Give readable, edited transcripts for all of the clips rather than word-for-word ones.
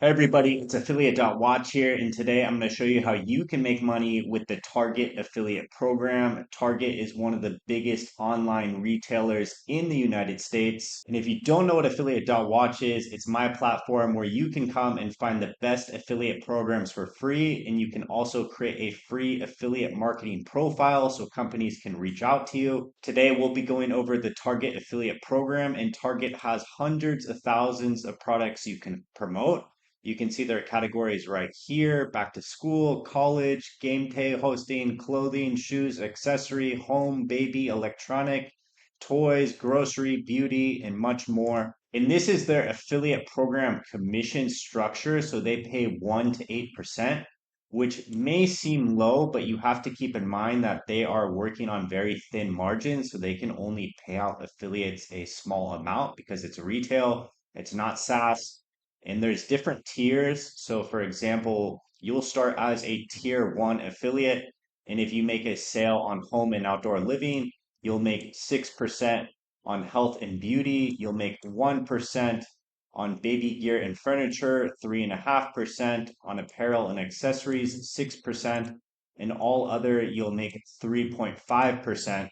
Hey everybody, it's Affiliate.Watch here, and today I'm going to show you how you can make money with the Target affiliate program. Target is one of the biggest online retailers in the United States. And if you don't know what Affiliate.Watch is, it's my platform where you can come and find the best affiliate programs for free. And you can also create a free affiliate marketing profile so companies can reach out to you. Today we'll be going over the Target affiliate program, and Target has hundreds of thousands of products you can promote. You can see their categories right here: back to school, college, game day hosting, clothing, shoes, accessory, home, baby, electronic, toys, grocery, beauty, and much more. And this is their affiliate program commission structure. So they pay 1 to 8%, which may seem low, but you have to keep in mind that they are working on very thin margins. So they can only pay out affiliates a small amount because it's retail, it's not SaaS, and there's different tiers. So for example, you'll start as a tier 1 affiliate, and if you make a sale on home and outdoor living, you'll make 6%. On health and beauty, you'll make 1%. On baby gear and furniture, 3.5%. On apparel and accessories, 6%. And all other, you'll make 3.5%.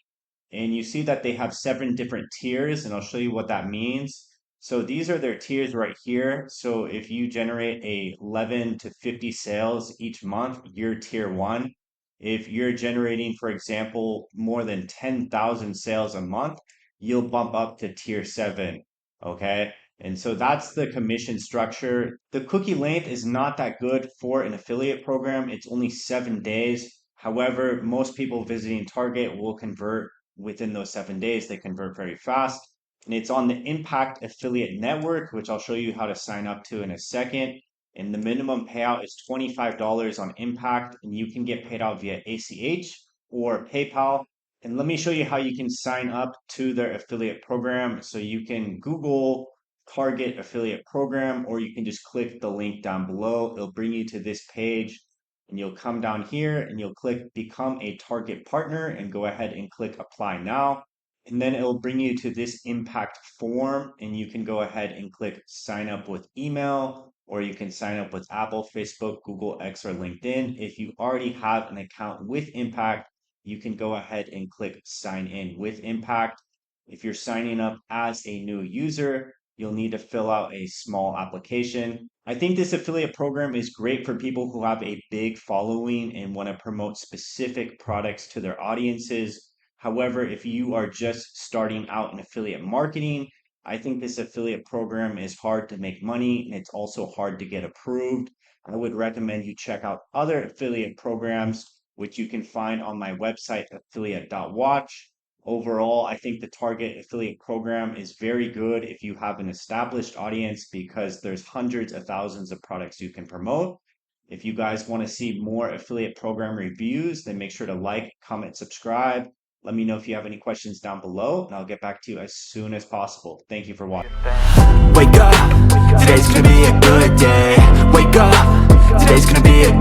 And you see that they have 7 different tiers, and I'll show you what that means. So these are their tiers right here. So if you generate 11 to 50 sales each month, you're tier 1. If you're generating, for example, more than 10,000 sales a month, you'll bump up to tier 7. Okay. And so that's the commission structure. The cookie length is not that good for an affiliate program. It's only 7 days. However, most people visiting Target will convert within those 7 days. They convert very fast. And it's on the Impact Affiliate Network, which I'll show you how to sign up to in a second. And the minimum payout is $25 on Impact, and you can get paid out via ACH or PayPal. And let me show you how you can sign up to their affiliate program. So you can Google Target affiliate program, or you can just click the link down below. It'll bring you to this page, and you'll come down here and you'll click become a Target partner and go ahead and click apply now. And then it'll bring you to this impact form, and you can go ahead and click sign up with email, or you can sign up with Apple, Facebook, Google X, or LinkedIn. If you already have an account with Impact, you can go ahead and click sign in with Impact. If you're signing up as a new user, you'll need to fill out a small application. I think this affiliate program is great for people who have a big following and want to promote specific products to their audiences. However, if you are just starting out in affiliate marketing, I think this affiliate program is hard to make money, and it's also hard to get approved. I would recommend you check out other affiliate programs, which you can find on my website, affiliate.watch. Overall, I think the Target affiliate program is very good if you have an established audience, because there's hundreds of thousands of products you can promote. If you guys want to see more affiliate program reviews, then make sure to like, comment, subscribe. Let me know if you have any questions down below, and I'll get back to you as soon as possible. Thank you for watching. Wake up, today's gonna be a good day. Wake up, today's gonna be a good